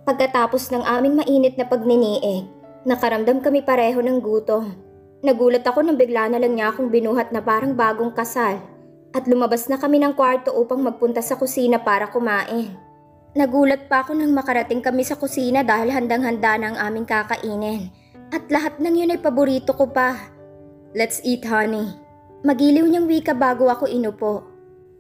Pagkatapos ng aming mainit na pagniniig, nakaramdam kami pareho ng gutom. Nagulat ako nang bigla na lang niya akong binuhat na parang bagong kasal at lumabas na kami ng kwarto upang magpunta sa kusina para kumain. Nagulat pa ako nang makarating kami sa kusina dahil handang-handa na ang aming kakainin at lahat ng yun ay paborito ko pa. "Let's eat, honey." Magiliw niyang wika bago ako inupo.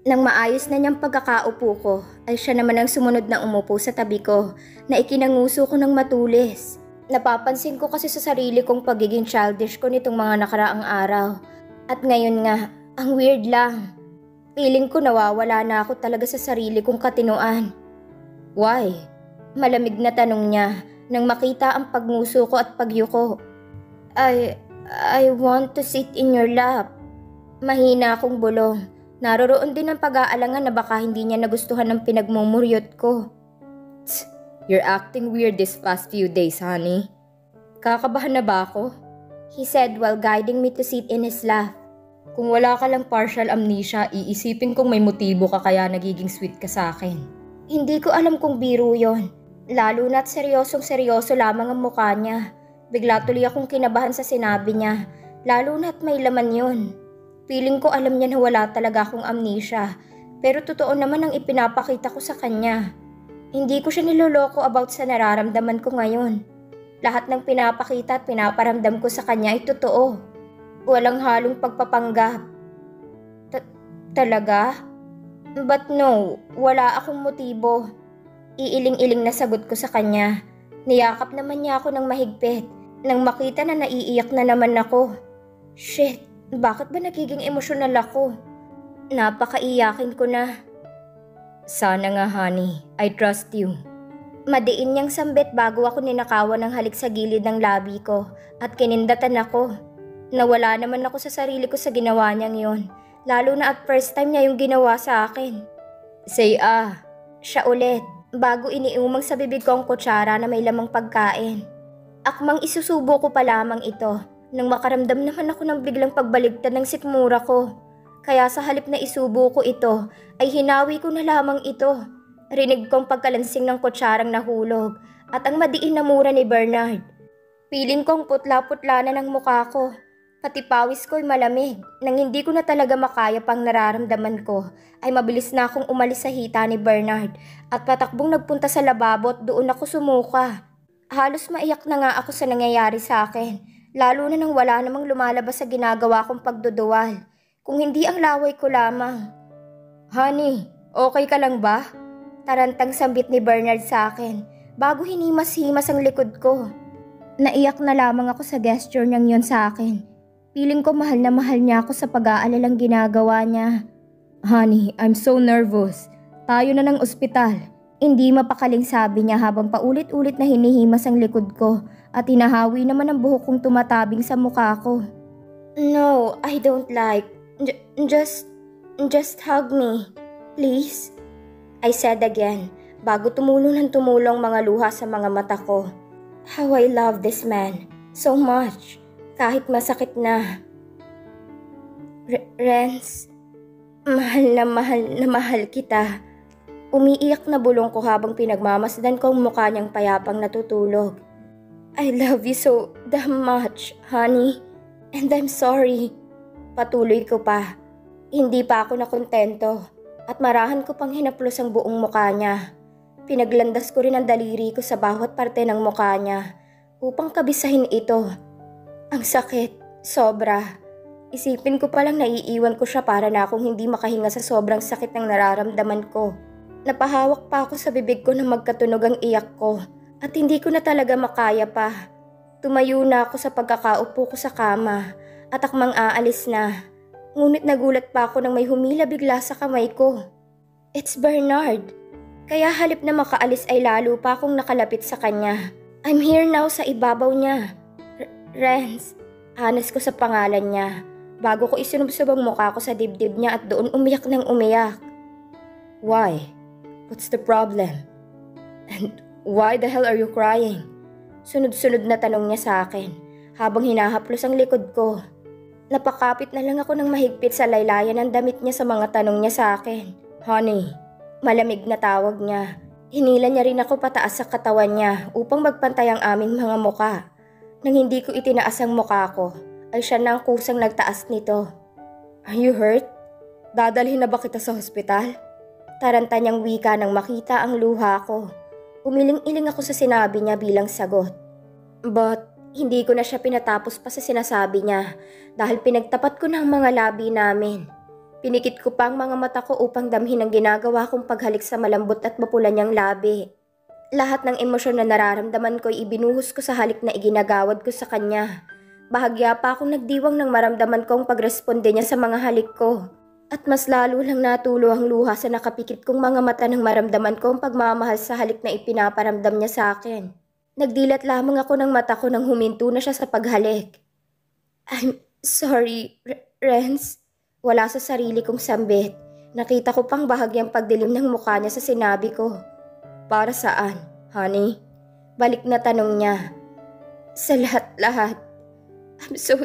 Nang maayos na niyang pagkakaupo ko, ay siya naman ang sumunod na umupo sa tabi ko na ikinanguso ko ng matulis. Napapansin ko kasi sa sarili kong pagiging childish ko nitong mga nakaraang araw. At ngayon nga, ang weird lang. Feeling ko nawawala na ako talaga sa sarili kong katinuan. "Why?" Malamig na tanong niya nang makita ang pagnguso ko at pagyuko. I want to sit in your lap." Mahina akong bulong. Naroroon din ang pag-aalangan na baka hindi niya nagustuhan ang pinagmumuryot ko. "Tsk, you're acting weird this past few days, honey." "Kakabahan na ba ako?" he said while guiding me to sit in his lap. "Kung wala ka lang partial amnesia, iisipin kong may motibo ka kaya nagiging sweet ka sa akin." Hindi ko alam kung biro yon, lalo na't seryosong-seryoso lamang ang mukha niya. Bigla tuloy akong kinabahan sa sinabi niya, lalo na't may laman yon. Feeling ko alam niya na wala talaga akong amnesia, pero totoo naman ang ipinapakita ko sa kanya. Hindi ko siya niloloko about sa nararamdaman ko ngayon. Lahat ng pinapakita at pinaparamdam ko sa kanya ay totoo. Walang halong pagpapanggap. Talaga? But no, wala akong motibo. Iiling-iling na sagot ko sa kanya. Niyakap naman niya ako ng mahigpit nang makita na naiiyak na naman ako. Shit! Bakit ba nagiging emosyonal ako? Napakaiyakin ko na. "Sana nga, honey. I trust you." Madiin niyang sambit bago ako ninakawan ng halik sa gilid ng labi ko at kinindatan ako. Nawala naman ako sa sarili ko sa ginawa niyang yon, lalo na at first time niya yung ginawa sa akin. "Say ah." Siya ulit, bago iniumang sa bibig ko ang kutsara na may lamang pagkain. Akmang isusubo ko pa lamang ito nang makaramdam naman ako ng biglang pagbaligtad ng sikmura ko. Kaya sa halip na isubo ko ito, ay hinawi ko na lamang ito. Rinig kong pagkalansing ng kutsarang nahulog at ang madiin na mura ni Bernard. Piling kong putla-putla na ng mukha ko. Pati pawis ko'y malamig. Nang hindi ko na talaga makaya pang nararamdaman ko, ay mabilis na akong umalis sa hita ni Bernard at patakbong nagpunta sa lababo at doon ako sumuka. Halos maiyak na nga ako sa nangyayari sa akin. Lalo na nang wala namang lumalabas sa ginagawa kong pagduduwal. Kung hindi ang laway ko lamang. "Honey, okay ka lang ba?" Tarantang sambit ni Bernard sa akin bago hinimas-himas ang likod ko. Naiyak na lamang ako sa gesture niyang yon sa akin. Piling ko mahal na mahal niya ako sa pag-aalalang ginagawa niya. "Honey, I'm so nervous. Tayo na ng ospital." Hindi mapakaling sabi niya habang paulit-ulit na hinihimas ang likod ko at hinahawi naman ang buhok kong tumatabing sa mukha ko. "No, I don't like. Just hug me, please," I said again bago tumulong ng tumulong mga luha sa mga mata ko. How I love this man so much, kahit masakit na. Renz, mahal na mahal kita." Umiiyak na bulong ko habang pinagmamasdan ko ang mukha niyang payapang natutulog. "I love you so damn much, honey. And I'm sorry." Patuloy ko pa. Hindi pa ako nakontento at marahan ko pang hinaplos ang buong mukha niya. Pinaglandas ko rin ang daliri ko sa bawat parte ng mukha niya upang kabisahin ito. Ang sakit, sobra. Isipin ko palang naiiwan ko siya para na akong hindi makahinga sa sobrang sakit ng nararamdaman ko. Napahawak pa ako sa bibig ko na magkatunog ang iyak ko at hindi ko na talaga makaya pa. Tumayo na ako sa pagkakaupo ko sa kama at akmang aalis na. Ngunit nagulat pa ako nang may humila bigla sa kamay ko. It's Bernard. Kaya halip na makaalis ay lalo pa akong nakalapit sa kanya. I'm here now sa ibabaw niya. Renz, hanas ko sa pangalan niya. Bago ko isinubsob ang mukha ko sa dibdib niya at doon umiyak ng umiyak. "Why? What's the problem? And why the hell are you crying?" Sunod-sunod na tanong niya sa akin habang hinahaplos ang likod ko. Napakapit na lang ako ng mahigpit sa laylayan ng damit niya sa mga tanong niya sa akin. "Honey," malamig na tawag niya. Hinila niya rin ako pataas sa katawan niya upang magpantay ang aming mga muka. Nang hindi ko itinaas ang muka ko, ay siya na ang kusang nagtaas nito. Are you hurt? Dadalhin na ba kita sa hospital? Taranta niyang wika nang makita ang luha ko. Umiling-iling ako sa sinabi niya bilang sagot. But hindi ko na siya pinatapos pa sa sinasabi niya dahil pinagtapat ko ng mga labi namin. Pinikit ko pa ang mga mata ko upang damhin ang ginagawa kong paghalik sa malambot at mapula niyang labi. Lahat ng emosyon na nararamdaman ko ay ibinuhos ko sa halik na iginagawad ko sa kanya. Bahagya pa akong nagdiwang nang maramdaman ko ang pagresponde niya sa mga halik ko. At mas lalo lang natulo ang luha sa nakapikit kong mga mata nang maramdaman ko ang pagmamahal sa halik na ipinaparamdam niya sa akin. Nagdilat lamang ako ng mata ko nang huminto na siya sa paghalik. I'm sorry, Renz. Wala sa sarili kong sambit. Nakita ko pang bahagyang pagdilim ng mukha niya sa sinabi ko. Para saan, honey? Balik na tanong niya. Sa lahat-lahat. I'm so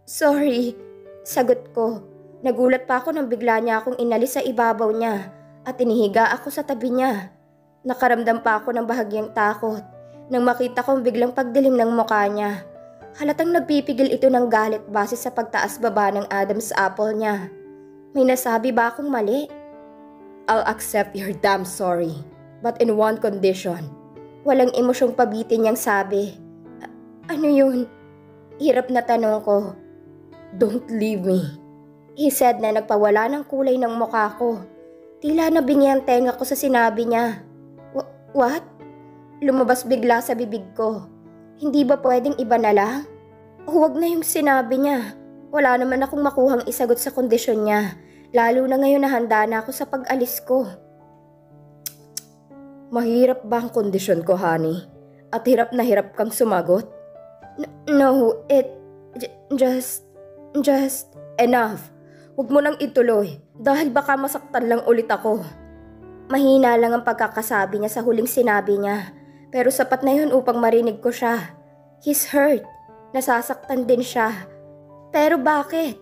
sorry. Sagot ko. Nagulat pa ako nang bigla niya akong inalis sa ibabaw niya at inihiga ako sa tabi niya. Nakaramdam pa ako ng bahagyang takot nang makita kong biglang pagdilim ng mukha niya. Halatang nagpipigil ito ng galit base sa pagtaas-baba ng Adam's apple niya. May nasabi ba akong mali? I'll accept your damn sorry, but in one condition. Walang emosyong pabitin niyang sabi. Ano yun? Hirap na tanong ko. Don't leave me. He said na nagpawala ng kulay ng mukha ko. Tila nabingi ang tenga ko sa sinabi niya. What? Lumabas bigla sa bibig ko. Hindi ba pwedeng iba na lang? Huwag na yung sinabi niya. Wala naman akong makuhang isagot sa kondisyon niya. Lalo na ngayon na handa na ako sa pag-alis ko. Mahirap ba ang kondisyon ko, honey? At hirap na hirap kang sumagot? No, just enough. Huwag mo nang ituloy dahil baka masaktan lang ulit ako. Mahina lang ang pagkakasabi niya sa huling sinabi niya. Pero sapat na yun upang marinig ko siya. He's hurt. Nasasaktan din siya. Pero bakit?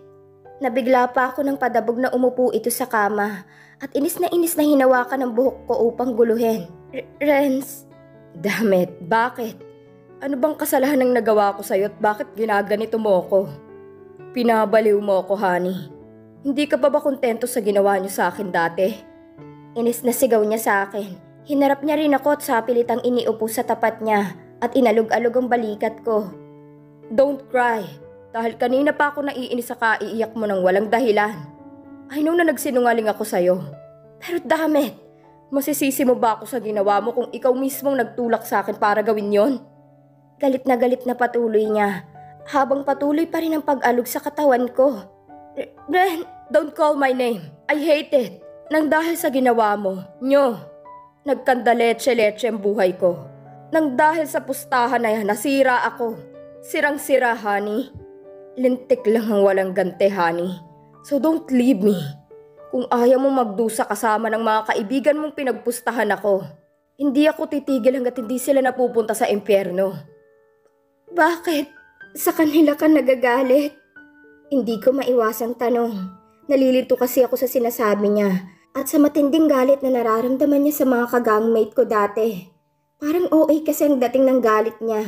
Nabigla pa ako ng padabog na umupo ito sa kama at inis na hinawakan ang buhok ko upang guluhin. Renz. Damn it, bakit? Ano bang kasalanan ang nagawa ko sa'yo at bakit ginaganito mo ako? Pinabaliw mo ako, honey. Hindi ka ba kontento sa ginawa niyo sa akin dati? Inis na sigaw niya sa akin. Hinarap niya rin ako at sapilitang iniupo sa tapat niya at inalog-alog ang balikat ko. Don't cry. Dahil kanina pa ako naiinis sa kaiiyak mo ng walang dahilan. I know na nagsinungaling ako sa'yo. Pero dammit, masisisi mo ba ako sa ginawa mo kung ikaw mismong nagtulak sa akin para gawin yon? Galit na patuloy niya habang patuloy pa rin ang pag-alog sa katawan ko. Ren, don't call my name. I hate it. Nang dahil sa ginawa mo, nagkandaletse-letse ang buhay ko. Nang dahil sa pustahan na yan, nasira ako. Sirang-sira, honey. Lintik lang ang walang gante, honey. So don't leave me. Kung ayaw mo magdusa kasama ng mga kaibigan mong pinagpustahan ako, hindi ako titigil hanggat hindi sila napupunta sa impyerno. Bakit? Sa kanila ka nagagalit? Hindi ko maiwasang tanong. Nalilito kasi ako sa sinasabi niya at sa matinding galit na nararamdaman niya sa mga kagangmate ko dati. Parang OA kasi ang dating ng galit niya.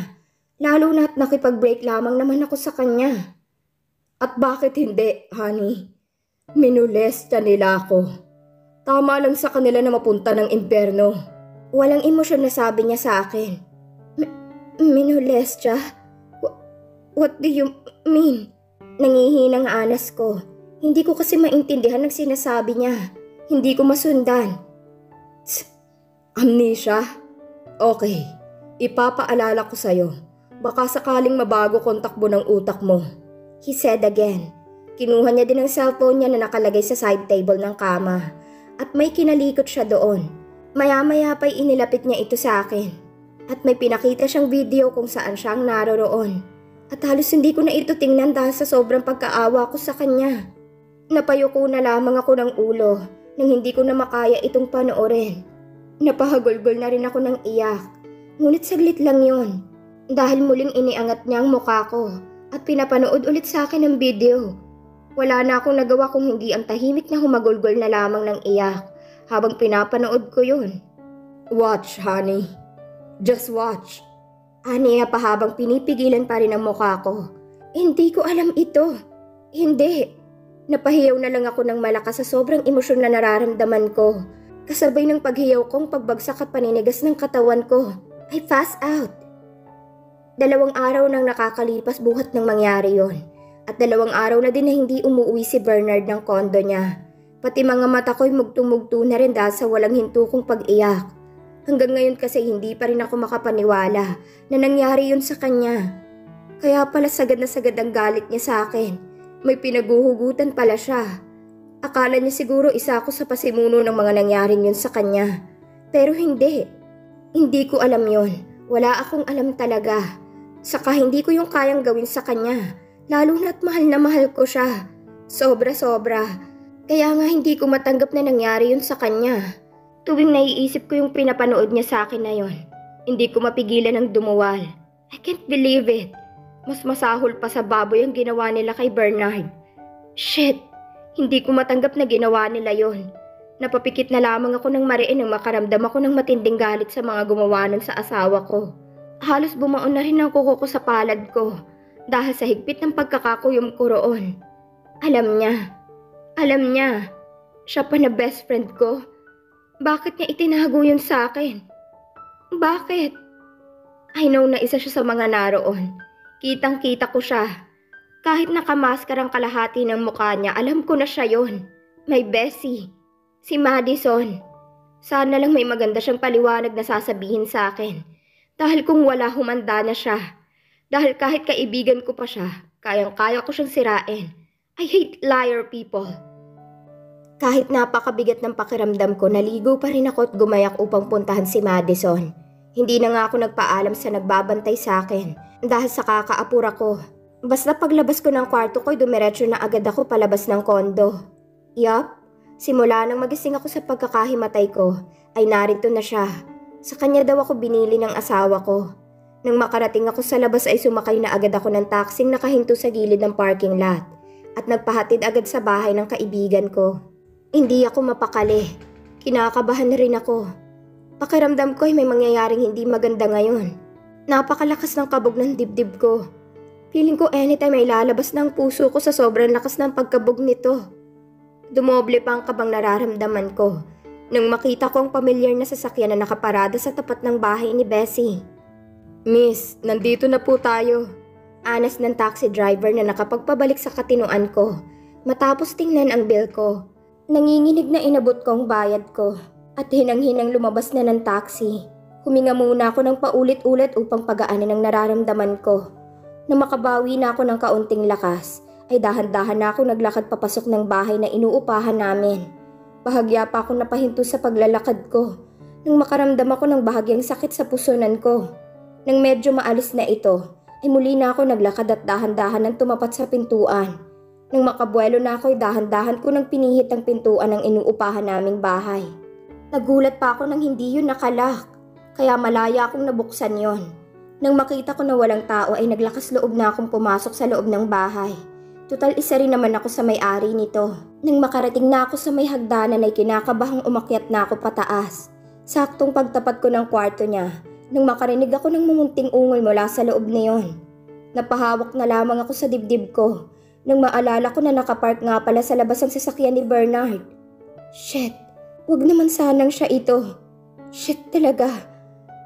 Lalo na't nakipag-break lamang naman ako sa kanya. At bakit hindi, honey? Minulestya nila ako. Tama lang sa kanila na mapunta ng impyerno. Walang emosyon na sabi niya sa akin. Minulestya? What do you mean? Nangihinang anas ko. Hindi ko kasi maintindihan ang sinasabi niya. Hindi ko masundan. Amnesia? Okay, ipapaalala ko sa'yo. Baka sakaling mabago kontakbo ng utak mo. He said again. Kinuha niya din ang cellphone niya na nakalagay sa side table ng kama. At may kinalikot siya doon. Maya-maya pa'y inilapit niya ito sa akin. At may pinakita siyang video kung saan siya ang naroroon. At halos hindi ko na ito tingnan dahil sa sobrang pagkaawa ko sa kanya. Napayuko na lamang ako ng ulo nang hindi ko na makaya itong panoorin. Napahagulgol na rin ako ng iyak. Ngunit saglit lang yon. Dahil muling iniangat niya ang mukha ko at pinapanood ulit sa akin ang video. Wala na akong nagawa kung hindi ang tahimik na humagulgol na lamang ng iyak habang pinapanood ko yun. Watch, honey. Just watch. Aniya pa habang pinipigilan pa rin ang mukha ko. Hindi ko alam ito. Hindi. Napahiyaw na lang ako ng malakas sa sobrang emosyon na nararamdaman ko. Kasabay ng paghiyaw kong pagbagsak at paninigas ng katawan ko. I pass out. 2 araw nang nakakalipas buhat ng mangyari yon. At 2 araw na din na hindi umuwi si Bernard ng kondo niya. Pati mga mata ko'y mugtong-mugto na rin dahil sa walang hinto kong pag-iyak. Hanggang ngayon kasi hindi pa rin ako makapaniwala na nangyari yun sa kanya. Kaya pala sagad na sagad ang galit niya sa akin. May pinaguhugutan pala siya. Akala niya siguro isa ako sa pasimuno ng mga nangyaring yun sa kanya. Pero hindi. Hindi ko alam yun. Wala akong alam talaga. Saka hindi ko yung kayang gawin sa kanya. Lalo na't mahal na mahal ko siya. Sobra-sobra. Kaya nga hindi ko matanggap na nangyari yun sa kanya. Tuwing naiisip ko yung pinapanood niya sa akin na yon, hindi ko mapigilan ng dumuwal. I can't believe it. Mas masahol pa sa baboy ang ginawa nila kay Bernard. Shit! Hindi ko matanggap na ginawa nila yon. Napapikit na lamang ako ng mariin nang makaramdam ako ng matinding galit sa mga gumawa nun sa asawa ko. Halos bumaon na rin ang kuko ko sa palad ko dahil sa higpit ng pagkakakuyom ko roon. Alam niya. Siya pa na best friend ko. Bakit niya itinago yun sa akin? Bakit? I know na isa siya sa mga naroon. Kitang-kita ko siya. Kahit nakamaskarang kalahati ng mukha niya, alam ko na siya yon. May Bessie. Si Madison. Sana lang may maganda siyang paliwanag na sasabihin sa akin. Dahil kung wala, humanda na siya. Dahil kahit kaibigan ko pa siya, kayang-kaya ko siyang sirain. I hate liar people. Kahit napakabigat ng pakiramdam ko, naligo pa rin ako at gumayak upang puntahan si Madison. Hindi na nga ako nagpaalam sa nagbabantay sa akin dahil sa kakaapura ko. Basta paglabas ko ng kwarto ko'y dumiretso na agad ako palabas ng kondo. Yup, simula nang magising ako sa pagkakahimatay ko, ay narito na siya. Sa kanya daw ako binili ng asawa ko. Nang makarating ako sa labas ay sumakay na agad ako ng taksing nakahinto sa gilid ng parking lot at nagpahatid agad sa bahay ng kaibigan ko. Hindi ako mapakali. Kinakabahan na rin ako. Pakiramdam ko ay may mangyayaring hindi maganda ngayon. Napakalakas ng kabog ng dibdib ko. Feeling ko anytime ay lalabas ng puso ko sa sobrang lakas ng pagkabog nito. Dumoble pa ang kabang nararamdaman ko nang makita ko ang pamilyar na sasakyan na nakaparada sa tapat ng bahay ni Bessie. Miss, nandito na po tayo. Anas ng taxi driver na nakapagpabalik sa katinuan ko matapos tingnan ang bill ko. Nanginginig na inabot ko ang bayad ko at hinang-hinang lumabas na ng taxi. Huminga muna ako ng paulit-ulit upang pagaanin ang nararamdaman ko. Nang makabawi na ako ng kaunting lakas, ay dahan-dahan na ako naglakad papasok ng bahay na inuupahan namin. Bahagya pa akong napahinto sa paglalakad ko nang makaramdam ako ng bahagyang sakit sa pusonan ko. Nang medyo maalis na ito, ay muli na ako naglakad at dahan-dahan nang tumapat sa pintuan. Nang makabuelo na ako ay dahan-dahan ko nang pinihit ang pintuan ng inuupahan naming bahay. Nagulat pa ako nang hindi yun nakalak, kaya malaya akong nabuksan yon. Nang makita ko na walang tao ay naglakas loob na akong pumasok sa loob ng bahay. Tutal isa rin naman ako sa may-ari nito. Nang makarating na ako sa may hagdanan ay kinakabahang umakyat na ako pataas. Saktong pagtapat ko ng kwarto niya, nang makarinig ako ng mumunting ungol mula sa loob niyon. Napahawak na lamang ako sa dibdib ko. Nang maalala ko na nakapark nga pala sa labas ang sasakyan ni Bernard. Shit, wag naman sanang siya ito. Shit talaga.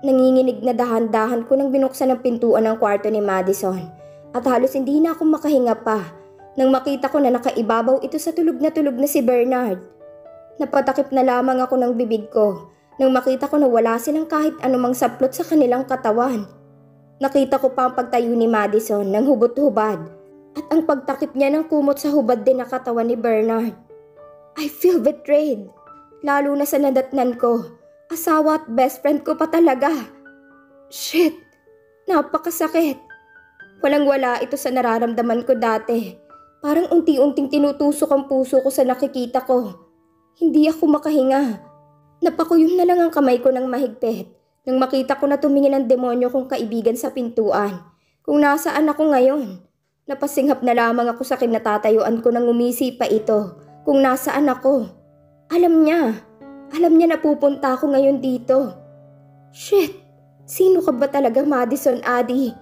Nanginginig na dahan-dahan ko nang binuksan ang pintuan ng kwarto ni Madison. At halos hindi na ako makahinga pa nang makita ko na nakaibabaw ito sa tulog na si Bernard. Napatakip na lamang ako ng bibig ko nang makita ko na wala silang kahit anumang saplot sa kanilang katawan. Nakita ko pa ang pagtayo ni Madison ng hubot-hubad. At ang pagtakip niya ng kumot sa hubad din na katawan ni Bernard. I feel betrayed. Lalo na sa nadatnan ko. Asawa at best friend ko pa talaga. Shit. Napakasakit. Walang-wala ito sa nararamdaman ko dati. Parang unti-unting tinutusok ang puso ko sa nakikita ko. Hindi ako makahinga. Napakuyom na lang ang kamay ko ng mahigpit nang makita ko na tumingin ang demonyo kong kaibigan sa pintuan. Kung nasaan ako ngayon. Napasinghap na lamang ako sa kinatatayuan ko nang umisi pa ito kung nasaan ako. Alam niya na pupunta ako ngayon dito. Shit! Sino ka ba talaga, Madison Adi?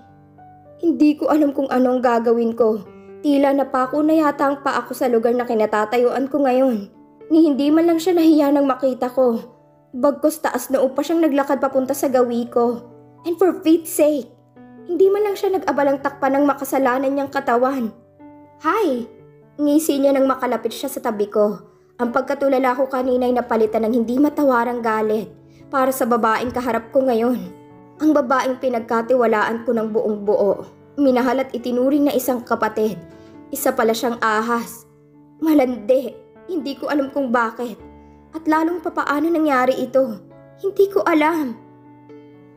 Hindi ko alam kung anong gagawin ko. Tila napako na yata ang paa ko sa lugar na kinatatayuan ko ngayon. Ni hindi man lang siya nahiya nang makita ko. Bagkos taas na upa siyang naglakad papunta sa gawi ko. And for Pete's sake, hindi man lang siya nag-abalang takpan ng makasalanan niyang katawan. Hi! Ngisi niya nang makalapit siya sa tabi ko. Ang pagkatulala ko kanina ay napalitan ng hindi matawarang galit para sa babaeng kaharap ko ngayon. Ang babaeng pinagkatiwalaan ko ng buong buo. Minahal at itinuring na isang kapatid. Isa pala siyang ahas. Malandi. Hindi ko alam kung bakit. At lalong papaano nangyari ito. Hindi ko alam.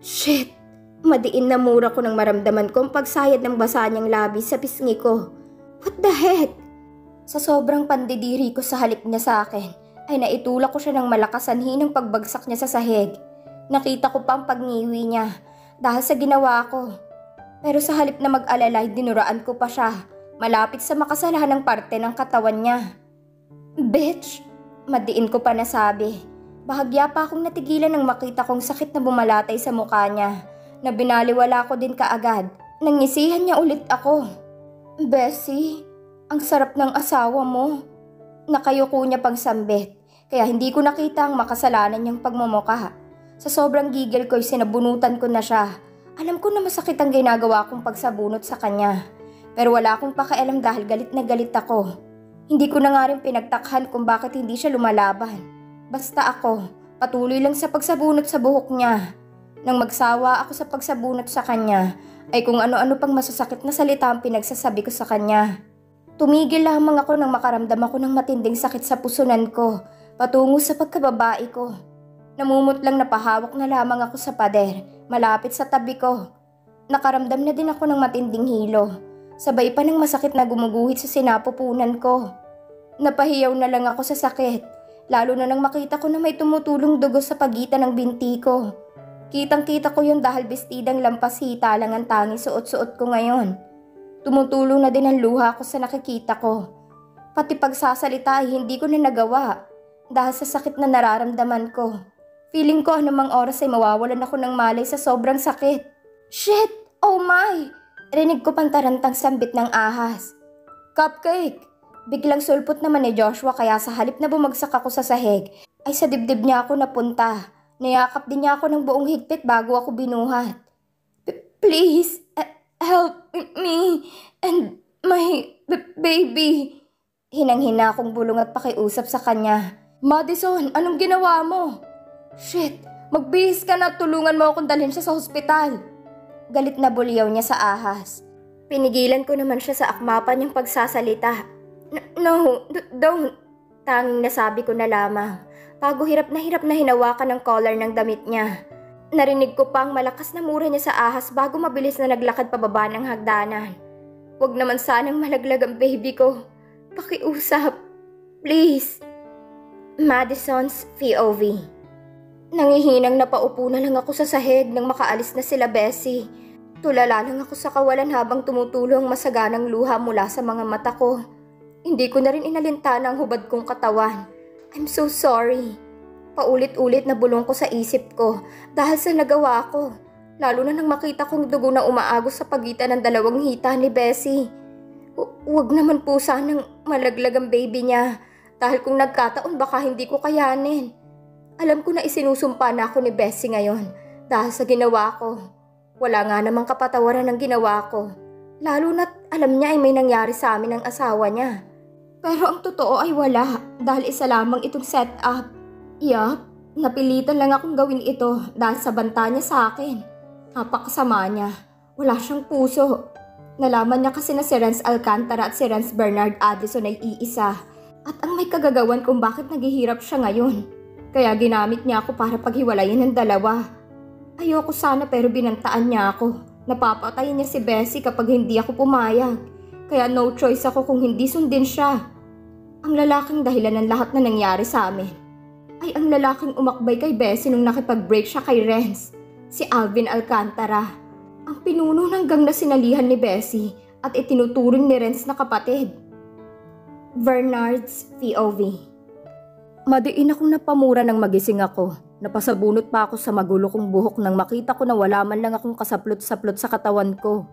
Shit! Madiin na mura ko nang maramdaman ko ang pagsayad ng basa niyang labi sa pisngi ko. What the heck? Sa sobrang pandidiri ko sa halik niya sa akin, ay naitulak ko siya ng malakas sanhi ng pagbagsak niya sa sahig. Nakita ko pa ang pagngiwi niya dahil sa ginawa ko. Pero sa halip na mag-alalay, dinuraan ko pa siya malapit sa makasalahanang parte ng katawan niya. Bitch! Madiin ko pa nasabi. Bahagya pa akong natigilan nang makita kong sakit na bumalatay sa mukha niya, na binaliwala ko din kaagad. Nangisihan niya ulit ako. Bessie, ang sarap ng asawa mo. Nakayuko niya pang sambit, kaya hindi ko nakita ang makasalanan niyang pagmumuka. Sa sobrang gigil ko'y sinabunutan ko na siya. Alam ko na masakit ang ginagawa kong pagsabunot sa kanya. Pero wala akong pakialam dahil galit na galit ako. Hindi ko na nga rin pinagtakhan kung bakit hindi siya lumalaban. Basta ako, patuloy lang sa pagsabunot sa buhok niya. Nang magsawa ako sa pagsabunot sa kanya, ay kung ano-ano pang masasakit na salita ang pinagsasabi ko sa kanya. Tumigil lamang ako nang makaramdam ako ng matinding sakit sa pusonan ko, patungo sa pagkababae ko. Namumut lang napahawak na lamang ako sa pader, malapit sa tabi ko. Nakaramdam na din ako ng matinding hilo, sabay pa ng masakit na gumuguhit sa sinapupunan ko. Napahiyaw na lang ako sa sakit, lalo na nang makita ko na may tumutulong dugo sa pagitan ng binti ko. Kitang-kita ko yun dahil bestidang lampas hita lang ang tanging suot-suot ko ngayon. Tumutulong na din ang luha ko sa nakikita ko. Pati pagsasalita ay hindi ko na nagawa dahil sa sakit na nararamdaman ko. Feeling ko anumang oras ay mawawalan ako ng malay sa sobrang sakit. Shit! Oh my! Rinig ko pantarantang sambit ng ahas. Cupcake! Biglang sulpot naman ni Joshua kaya sa halip na bumagsak ako sa sahig, ay sa dibdib niya ako napunta. Niyakap din niya ako ng buong higpit bago ako binuhat. Please, help me and my baby. Hinang-hina akong bulong at pakiusap sa kanya. Madison, anong ginawa mo? Shit, magbihis ka na at tulungan mo akong dalhin siya sa hospital. Galit na bulyaw niya sa ahas. Pinigilan ko naman siya sa akmapan niyang pagsasalita. No, don't. Tanging nasabi ko na lamang. Bago hirap na hinawakan ng collar ng damit niya. Narinig ko pa ang malakas na mura niya sa ahas bago mabilis na naglakad pababa ng hagdanan. Huwag naman sanang malaglag ang baby ko. Pakiusap. Please. Madison's POV. Nangihinang napaupo na lang ako sa sahig nang makaalis na sila Bessie. Tulala lang ako sa kawalan habang tumutulong masaganang luha mula sa mga mata ko. Hindi ko na rin inalintana ang hubad kong katawan. I'm so sorry. Paulit-ulit na bulong ko sa isip ko dahil sa nagawa ko. Lalo na nang makita kong dugo na umaagos sa pagitan ng dalawang hita ni Bessie. Huwag naman po sanang malaglag ang baby niya dahil kung nagkataon baka hindi ko kayanin. Alam ko na isinusumpa na ako ni Bessie ngayon dahil sa ginawa ko. Wala nga namang kapatawaran ng ginawa ko. Lalo na't alam niya ay may nangyari sa amin ng asawa niya. Pero ang totoo ay wala dahil isa lamang itong setup. Yup, napilitan lang akong gawin ito dahil sa banta niya sa akin. Napakasama niya. Wala siyang puso. Nalaman niya kasi na si Renz Alcantara at si Renz Bernard Addison ay iisa. At ang may kagagawan kung bakit naghihirap siya ngayon. Kaya ginamit niya ako para paghiwalayin ng dalawa. Ayoko sana pero binantaan niya ako. Napapatayin niya si Bessie kapag hindi ako pumayag. Kaya no choice ako kung hindi sundin siya. Ang lalaking dahilan ng lahat na nangyari sa amin ay ang lalaking umakbay kay Bessie nung nakipag-break siya kay Renz, si Alvin Alcantara. Ang pinuno ng gang na sinalihan ni Bessie at itinuturing ni Renz na kapatid. Bernard's POV. Madiin akong napamura nang magising ako. Napasabunot pa ako sa magulo kong buhok nang makita ko na wala man lang akong kasaplot-saplot sa katawan ko.